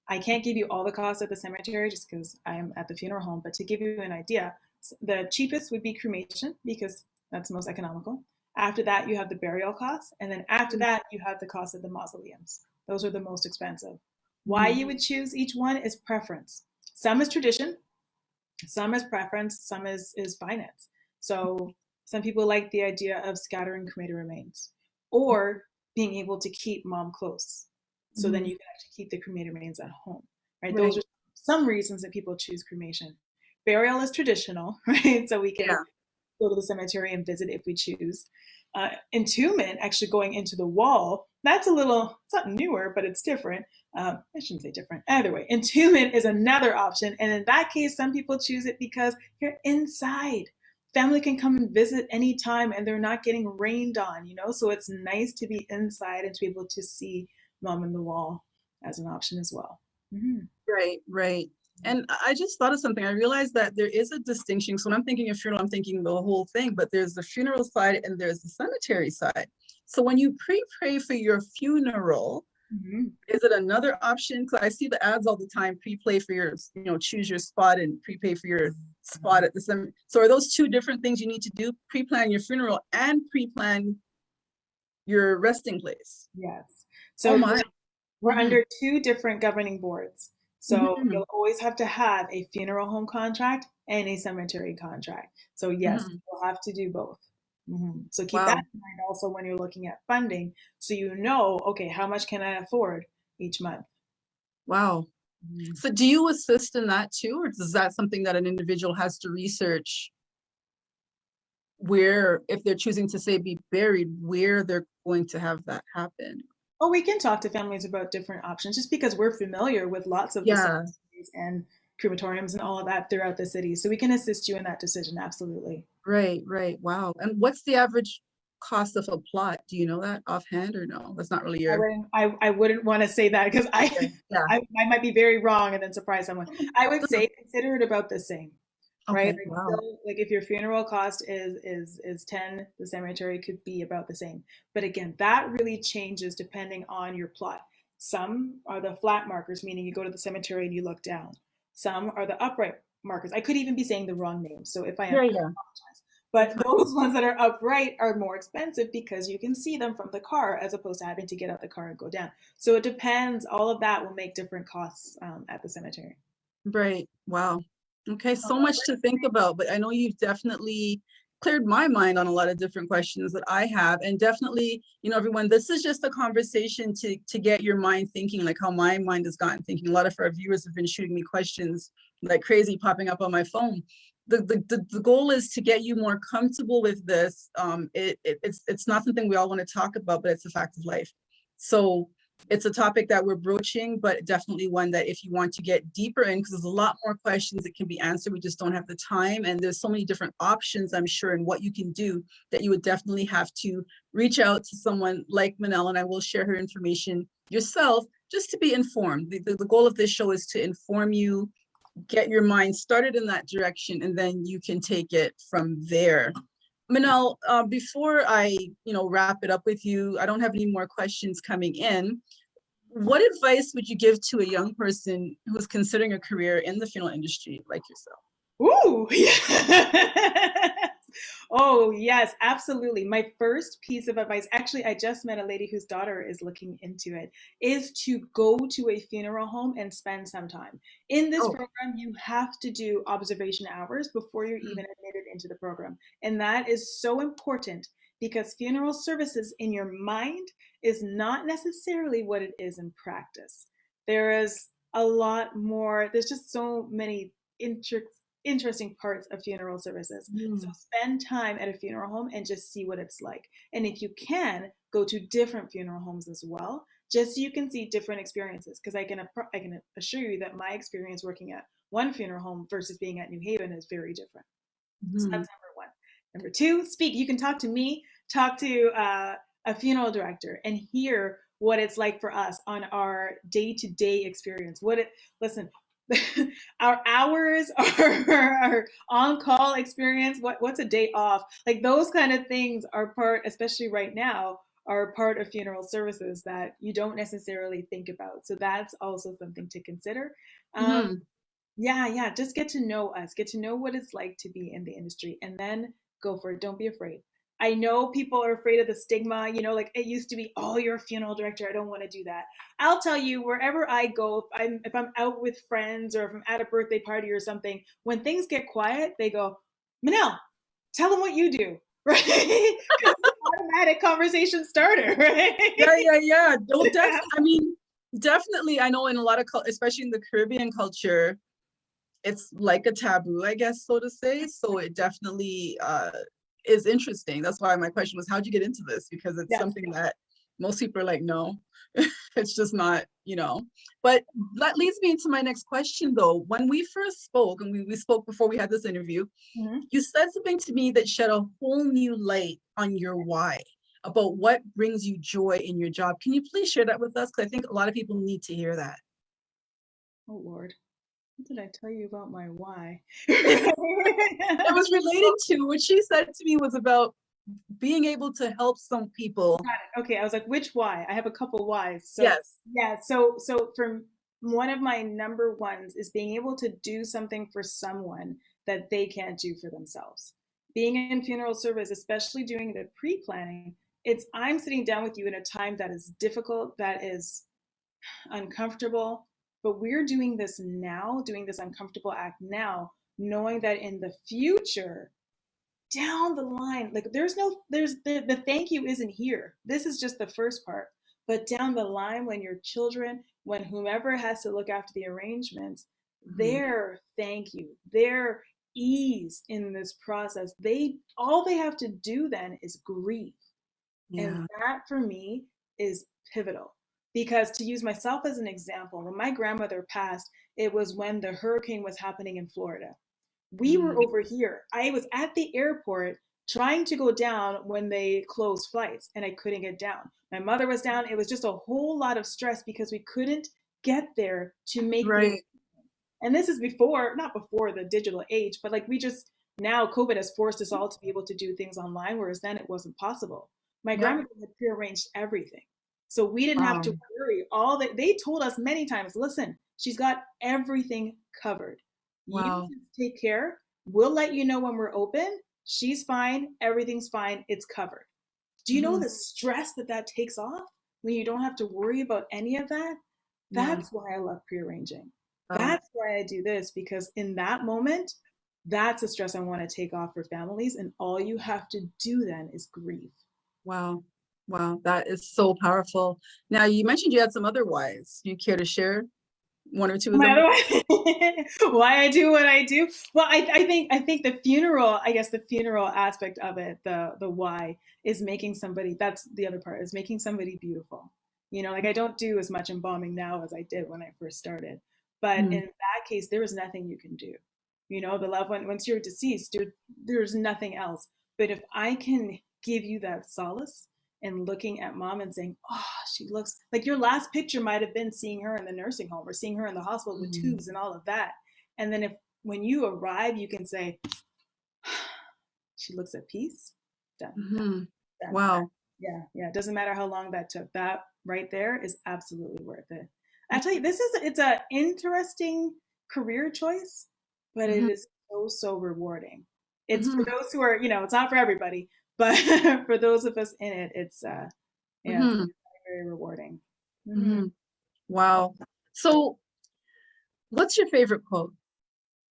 I can't give you all the costs at the cemetery just because I'm at the funeral home, but to give you an idea, the cheapest would be cremation because that's most economical. After that, you have the burial costs, and then after that, you have the cost of the mausoleums. Those are the most expensive. Why you would choose each one is preference. Some is tradition, some is preference, some is finance. So some people like the idea of scattering cremated remains or being able to keep mom close. So then you can actually keep the cremated remains at home, right? Those Right. are some reasons that people choose cremation. Burial is traditional, right? So we can Yeah. go to the cemetery and visit if we choose. Entombment, actually going into the wall, that's it's not newer, but it's different. I shouldn't say different. Either way, entombment is another option. And in that case, some people choose it because you're inside. Family can come and visit anytime and they're not getting rained on. So it's nice to be inside and to be able to see mom in the wall as an option as well. Mm-hmm. Right, right. And I just thought of something. I realized that there is a distinction. So when I'm thinking of funeral, I'm thinking the whole thing, but there's the funeral side and there's the cemetery side. So when you pray for your funeral, Mhm. Is it another option? Because I see the ads all the time, prepay for your, choose your spot and prepay for your spot at the cemetery. So are those two different things you need to do? Pre-plan your funeral and pre-plan your resting place? Yes. Oh So my. we're Mhm, under two different governing boards. So mhm, you'll always have to have a funeral home contract and a cemetery contract. So yes, mhm. you'll have to do both. So keep that Wow. in mind also when you're looking at funding, so you know, okay, how much can I afford each month? Wow. Mhm. So do you assist in that too, or is that something that an individual has to research where, if they're choosing to say be buried, where they're going to have that happen? Oh, we can talk to families about different options just because we're familiar with lots of the Yeah, cemeteries and crematoriums and all of that throughout the city. So we can assist you in that decision, absolutely. right, right. Wow. And what's the average cost of a plot? Do you know that offhand or no? That's not really your, I wouldn't want to say that because okay. Yeah. I might be very wrong and then surprise someone. I would say consider it about the same, right? Okay. Like Wow. still, like if your funeral cost is 10, the cemetery could be about the same. But again, that really changes depending on your plot. Some are the flat markers, meaning you go to the cemetery and you look down. Some are the upright markers. I could even be saying the wrong name. So if I am, Yeah, I yeah. apologize. You're But fine. those ones that are upright are more expensive because you can see them from the car as opposed to having to get out the car and go down. So it depends. All of that will make different costs at the cemetery. Right. Wow. Okay, so much to think about, but I know you've definitely cleared my mind on a lot of different questions that I have. And definitely, everyone, this is just a conversation to get your mind thinking, like how my mind has gotten thinking. A lot of our viewers have been shooting me questions like crazy, popping up on my phone. The goal is to get you more comfortable with this. It's not something we all want to talk about, but it's a fact of life. So it's a topic that we're broaching, but definitely one that if you want to get deeper in, because there's a lot more questions that can be answered, we just don't have the time. And there's so many different options, I'm sure, and what you can do, that you would definitely have to reach out to someone like Minnelle, and I will share her information yourself, just to be informed. The goal of this show is to inform you, get your mind started in that direction, and then you can take it from there. Minnelle, before I, wrap it up with you, I don't have any more questions coming in. What advice would you give to a young person who's considering a career in the funeral industry like yourself? Ooh, yes. Oh, yes, absolutely. My first piece of advice, actually, I just met a lady whose daughter is looking into it, is to go to a funeral home and spend some time. In this Oh, program, you have to do observation hours before you're mm, even admitted into the program. And that is so important because funeral services in your mind is not necessarily what it is in practice. There is a lot more, there's just so many interesting parts of funeral services. So mm, spend time at a funeral home and just see what it's like. And if you can, go to different funeral homes as well, just so you can see different experiences. Because I can assure you that my experience working at one funeral home versus being at New Haven is very different. So mm, that's number one. Number two, speak. You can talk to me, talk to a funeral director, and hear what it's like for us on our day-to-day experience. Listen, our hours, our on-call experience, what's a day off? Like those kind of things are part, especially right now, are part of funeral services that you don't necessarily think about. So that's also something to consider. Um, mm. yeah, just get to know us, get to know what it's like to be in the industry, and then go for it. Don't be afraid. I know people are afraid of the stigma, like it used to be, oh, you're a funeral director. I don't want to do that. I'll tell you, wherever I go, if I'm out with friends or if I'm at a birthday party or something, when things get quiet, they go, Minnelle, tell them what you do, right? Because it's an automatic conversation starter, right? Yeah, yeah, yeah. No, Yeah. I mean, definitely. I know in a lot of, especially in the Caribbean culture, it's like a taboo, I guess, so to say. So it definitely is interesting. That's why my question was, how'd you get into this? Because it's Yes. something that most people are like, no, it's just not. But that leads me into my next question, though. When we first spoke, and we spoke before we had this interview, Mhm. you said something to me that shed a whole new light on your why, about what brings you joy in your job. Can you please share that with us? Because I think a lot of people need to hear that. Oh Lord. What did I tell you about my why? It was relating to what she said to me was about being able to help some people. Okay, I was like, which why? I have a couple whys. So Yes. yeah, so for one of my number ones is being able to do something for someone that they can't do for themselves. Being in funeral service, especially doing the pre-planning, it's I'm sitting down with you in a time that is difficult, that is uncomfortable, but we're doing this now, doing this uncomfortable act now, knowing that in the future, down the line, like there's the thank you isn't here. This is just the first part. But down the line, when your children, when whomever has to look after the arrangements, Mhm. their thank you, their ease in this process, they all they have to do then is grieve. And Yeah. that for me is pivotal. Because to use myself as an example, when my grandmother passed, it was when the hurricane was happening in Florida. We were Mm. over here. I was at the airport trying to go down when they closed flights and I couldn't get down. My mother was down. It was just a whole lot of stress because we couldn't get there to make the, Right. and this is before, not before the digital age, but like we just, now COVID has forced us all to be able to do things online, whereas then it wasn't possible. My Yep. grandmother had prearranged everything. So we didn't have to Wow. worry. All that they told us many times, listen, she's got everything covered. You Wow. just take care. We'll let you know when we're open. She's fine. Everything's fine. It's covered. Do you know Mhm. the stress that that takes off when you don't have to worry about any of that? Yeah. That's why I love prearranging. Wow. That's why I do this, because in that moment, that's the stress I want to take off for families. And all you have to do then is grieve. Wow. Wow. That is so powerful. Now, you mentioned you had some other whys. Do you care to share one or two of My them? other why I do what I do. Well, I think the funeral, I guess the funeral aspect of it, the why is making somebody, that's the other part, is making somebody beautiful. You know, like I don't do as much embalming now as I did when I first started. But Mhm. in that case, there is nothing you can do. You know, the loved one, once you're deceased, there's nothing else. But if I can give you that solace and looking at mom and saying, oh, she looks like your last picture might have been seeing her in the nursing home or seeing her in the hospital with Mhm. tubes and all of that. And then if when you arrive, you can say, she looks at peace, done, Mhm. done. Wow. Yeah, yeah. It doesn't matter how long that took. That right there is absolutely worth it. I tell you, it's a interesting career choice, but it Mhm. is so rewarding. It's for Mhm. those who are, it's not for everybody, but for those of us in it, yeah, it's Mhm. very rewarding. Hmm. Mhm. Wow. So, what's your favorite quote?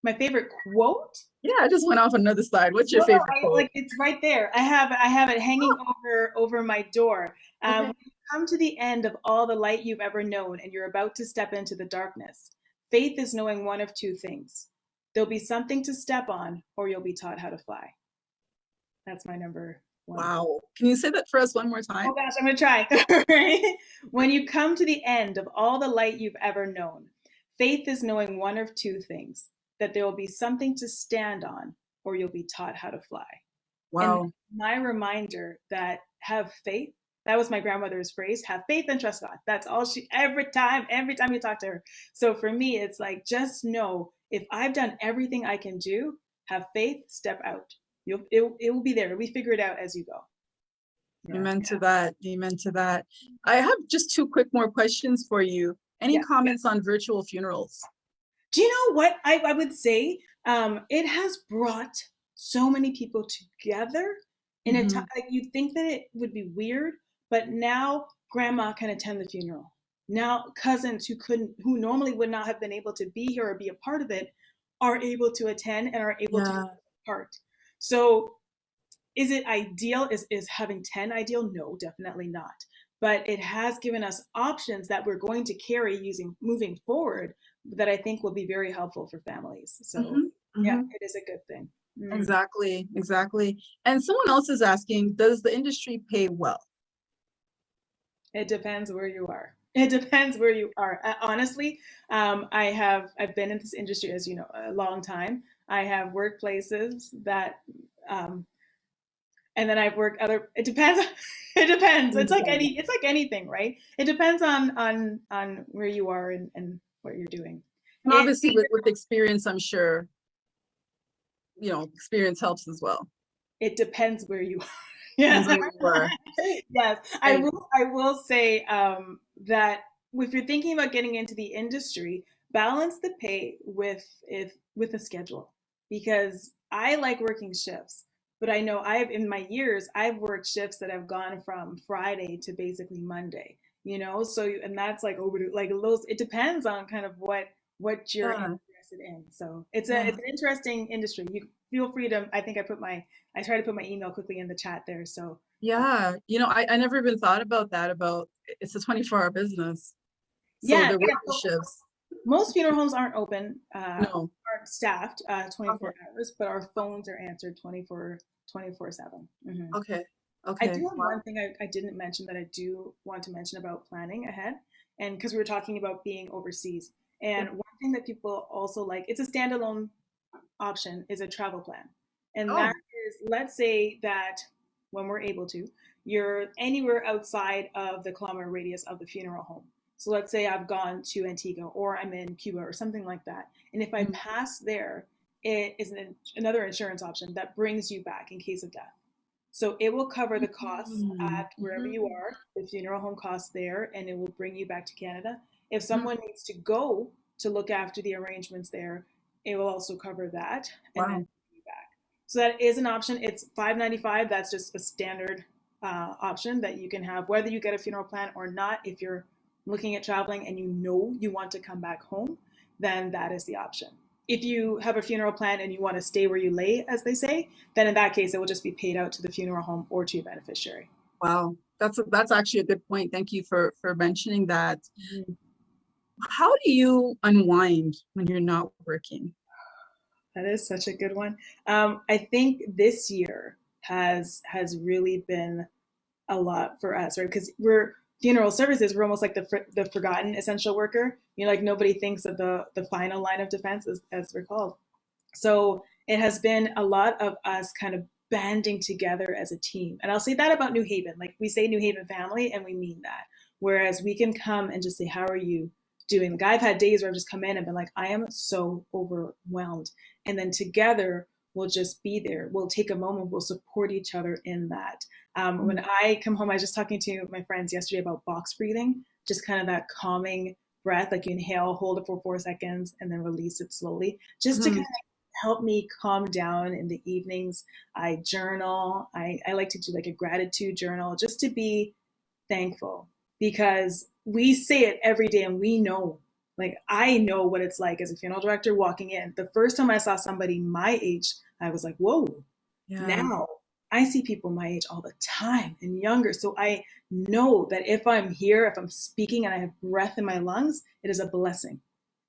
My favorite quote? Yeah, I just went off another slide. What's your No, favorite I quote? like it's right there. I have it hanging over my door. Okay. When you come to the end of all the light you've ever known, and you're about to step into the darkness, faith is knowing one of two things: there'll be something to step on, or you'll be taught how to fly. That's my number one. Wow. Can you say that for us one more time? Oh gosh, I'm gonna try. Right? When you come to the end of all the light you've ever known, faith is knowing one of two things: that there will be something to stand on, or you'll be taught how to fly. And Wow. my reminder that have faith, that was my grandmother's phrase, have faith and trust God. That's all she, every time you talk to her. So for me, it's like, just know if I've done everything I can do, have faith, step out. It will be there. We figure it out as you go. Yeah. Amen to that. Amen to that. I have just two quick more questions for you. Any Yeah. comments on virtual funerals? Do you know what I would say? It has brought so many people together in a time, Mhm. like you'd think that it would be weird, but now grandma can attend the funeral. Now cousins who normally would not have been able to be here or be a part of it, are able to attend and are able to be Yeah. part. So is it ideal? Is having 10 ideal? No, definitely not. But it has given us options that we're going to carry using moving forward that I think will be very helpful for families. So Mhm. yeah, Mhm. it is a good thing. Mm. Exactly. Exactly. And someone else is asking, does the industry pay well? It depends where you are. It depends where you are. Honestly, I've been in this industry, as you know, a long time. I have workplaces that um, and then I've worked other. It depends. It depends. It's like Mhm. anything, right? It depends on where you are and what you're doing. And It obviously with experience, I'm sure, experience helps as well. it depends where you are. Yeah. Depends on where you are. Yes, I Right. will. I will say that if you're thinking about getting into the industry, balance the pay with a schedule, because I like working shifts, but I know I've in my years I've worked shifts that have gone from Friday to basically Monday. So and that's like over to like those. It depends on kind of what you're Yeah. interested in. So it's a Yeah. it's an interesting industry. You feel free to. I think I try to put my email quickly in the chat there. So. Yeah. I never even thought about that, about it's a 24-hour business. So Yeah, they're yeah. working So shifts. most funeral homes aren't open, No. aren't staffed Okay. 24 hours, but our phones are answered 24/7. Okay. I Okay. do have Wow. one thing I didn't mention that I do want to mention about planning ahead, and because we were talking about being overseas, Yeah. and one thing that people also like, it's a standalone option, is a travel plan. And that Oh. is, let's say that when we're able to, you're anywhere outside of the kilometer radius of the funeral home. So let's say I've gone to Antigua or I'm in Cuba or something like that. And if I Mm. pass there, it is another insurance option that brings you back in case of death. So it will cover the costs Mm. at wherever you Mhm. are, the funeral home costs there, and it will bring you back to Canada. If Mhm. someone needs to go to look after the arrangements there, it will also cover that and then Wow. bring you back. So that is an option. It's $595. That's just a standard option that you can have, whether you get a funeral plan or not. If you're looking at traveling and you know you want to come back home, then that is the option. If you have a funeral plan and you want to stay where you lay, as they say, then in that case, it will just be paid out to the funeral home or to your beneficiary. Wow. That's actually a good point. Thank you for mentioning that. Mhm. How do you unwind when you're not working? That is such a good one. I think this year has really been a lot for us, right? Because we're funeral services, we're almost like the forgotten essential worker. Like nobody thinks of the final line of defense, as we're called. So it has been a lot of us kind of banding together as a team. And I'll say that about New Haven. Like we say New Haven family, and we mean that. Whereas we can come and just say, how are you doing? Like I've had days where I've just come in and been like, I am so overwhelmed. And then together, we'll just be there. We'll take a moment. We'll support each other in that. When Mm. I come home, I was just talking to my friends yesterday about box breathing, just kind of that calming breath, like you inhale, hold it for 4 seconds, and then release it slowly, just to kind Mhm. of help me calm down in the evenings. I journal. I like to do like a gratitude journal just to be thankful, because we say it every day and we know, like I know what it's like as a funeral director walking in. The first time I saw somebody my age, I was like, whoa. Yeah. Now I see people my age all the time and younger. So I know that if I'm here, if I'm speaking and I have breath in my lungs, it is a blessing.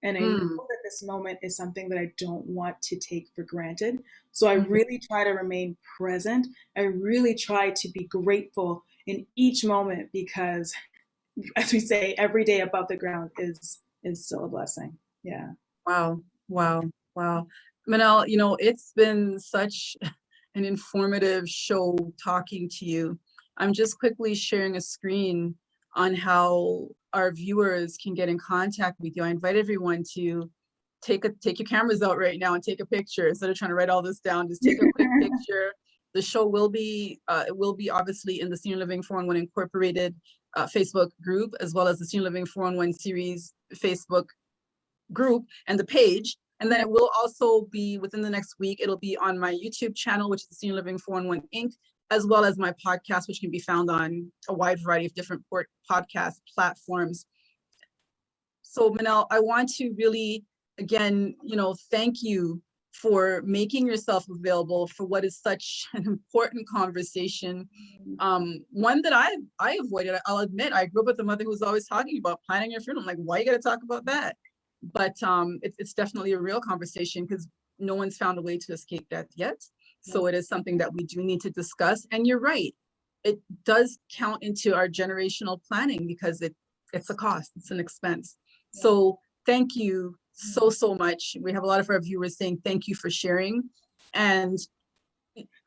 And I know Mm. that this moment is something that I don't want to take for granted. So I Mhm. really try to remain present. I really try to be grateful in each moment, because as we say, every day above the ground is still a blessing. Yeah. Wow. Wow. Wow. Minnelle, it's been such an informative show talking to you. I'm just quickly sharing a screen on how our viewers can get in contact with you. I invite everyone to take your cameras out right now and take a picture instead of trying to write all this down. Just take a quick picture. The show will be obviously in the Senior Living 411 Incorporated Facebook group, as well as the Senior Living 411 series Facebook group and the page. And then it will also be within the next week, it'll be on my YouTube channel, which is the Senior Living 411 Inc., as well as my podcast, which can be found on a wide variety of different podcast platforms. So Minnelle, I want to really, again, thank you for making yourself available for what is such an important conversation. One that I avoided. I'll admit, I grew up with a mother who was always talking about planning your funeral. I'm like, why you got to talk about that? But it's definitely a real conversation because no one's found a way to escape death yet. So it is something that we do need to discuss. And you're right, it does count into our generational planning because it's a cost, it's an expense. So thank you so much. We have a lot of our viewers saying thank you for sharing. And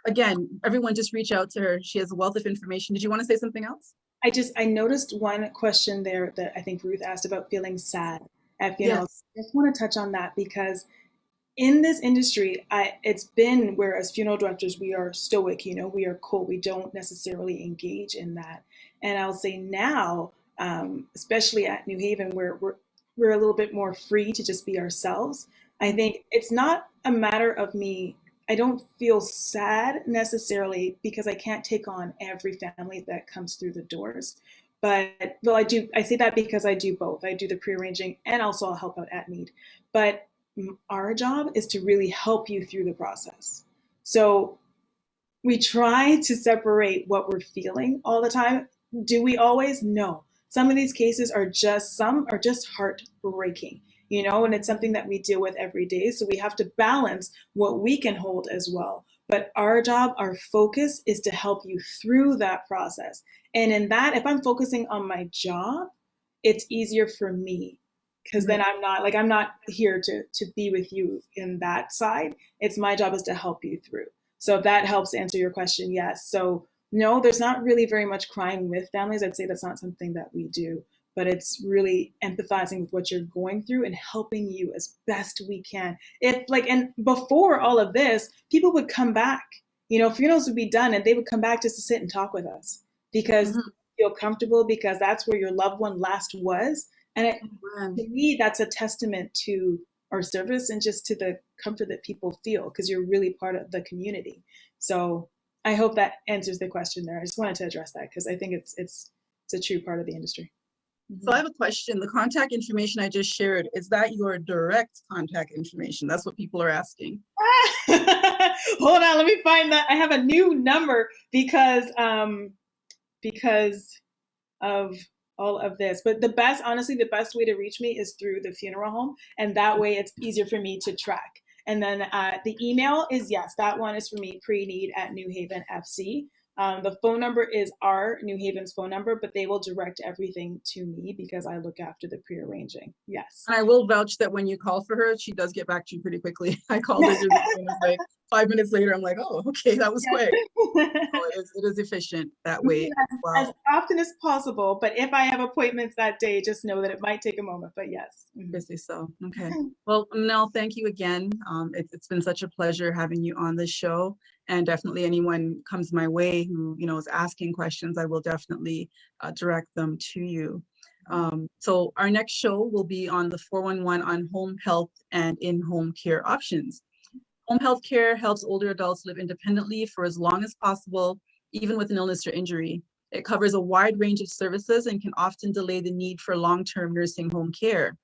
again, everyone just reach out to her. She has a wealth of information. Did you want to say something else? I noticed one question there that I think Ruth asked about feeling sad at funerals. Yes. I just want to touch on that, because in this industry, it's been where as funeral directors, we are stoic, we are cool. We don't necessarily engage in that. And I'll say now, especially at New Haven, where we're a little bit more free to just be ourselves. I think it's not a matter of me. I don't feel sad necessarily because I can't take on every family that comes through the doors. But well, I do. I say that because I do both. I do the pre-arranging and also I'll help out at need. But our job is to really help you through the process. So we try to separate what we're feeling all the time. Do we always? No. Some of these cases are just heartbreaking, and it's something that we deal with every day. So we have to balance what we can hold as well. But our job, our focus is to help you through that process. And in that, if I'm focusing on my job, it's easier for me because then I'm not here to be with you in that side. It's my job is to help you through. So if that helps answer your question, yes. So no, there's not really very much crying with families. I'd say that's not something that we do, but it's really empathizing with what you're going through and helping you as best we can. And before all of this, people would come back, funerals would be done and they would come back just to sit and talk with us because you feel comfortable because that's where your loved one last was. And to me, that's a testament to our service and just to the comfort that people feel because you're really part of the community. So I hope that answers the question there. I just wanted to address that because I think it's a true part of the industry. So I have a question. The contact information I just shared, is that your direct contact information? That's what people are asking. Hold on, let me find that. I have a new number because of all of this. But honestly, the best way to reach me is through the funeral home. And that way it's easier for me to track. And then the email is, yes, that one is for me, pre-need at New Haven FC. The phone number is our New Haven's phone number, but they will direct everything to me because I look after the pre-arranging. Yes. And I will vouch that when you call for her, she does get back to you pretty quickly. I called her and it was like 5 minutes later. I'm like, oh, okay, that was quick. So it is efficient that way as well. As often as possible, but if I have appointments that day, just know that it might take a moment, but yes. Obviously so. Okay. Well, Minnelle, thank you again. It's been such a pleasure having you on this show. And definitely anyone comes my way who, is asking questions, I will definitely direct them to you. So our next show will be on the 411 on home health and in-home care options. Home health care helps older adults live independently for as long as possible, even with an illness or injury. It covers a wide range of services and can often delay the need for long-term nursing home care.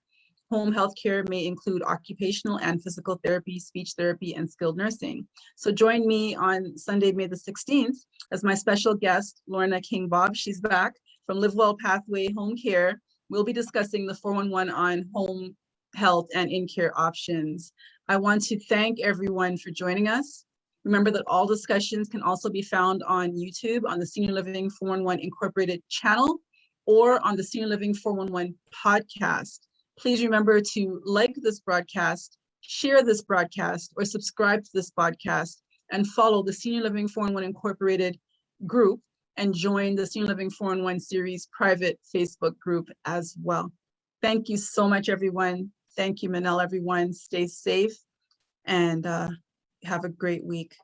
Home health care may include occupational and physical therapy, speech therapy, and skilled nursing. So join me on Sunday, May the 16th, as my special guest, Lorna King-Bob. She's back from Live Well Pathway Home Care. We'll be discussing the 411 on home health and in-care options. I want to thank everyone for joining us. Remember that all discussions can also be found on YouTube on the Senior Living 411 Incorporated channel or on the Senior Living 411 podcast. Please remember to like this broadcast, share this broadcast, or subscribe to this podcast, and follow the Senior Living 411 Incorporated group and join the Senior Living 411 series private Facebook group as well. Thank you so much, everyone. Thank you, Minnelle, everyone. Stay safe and have a great week.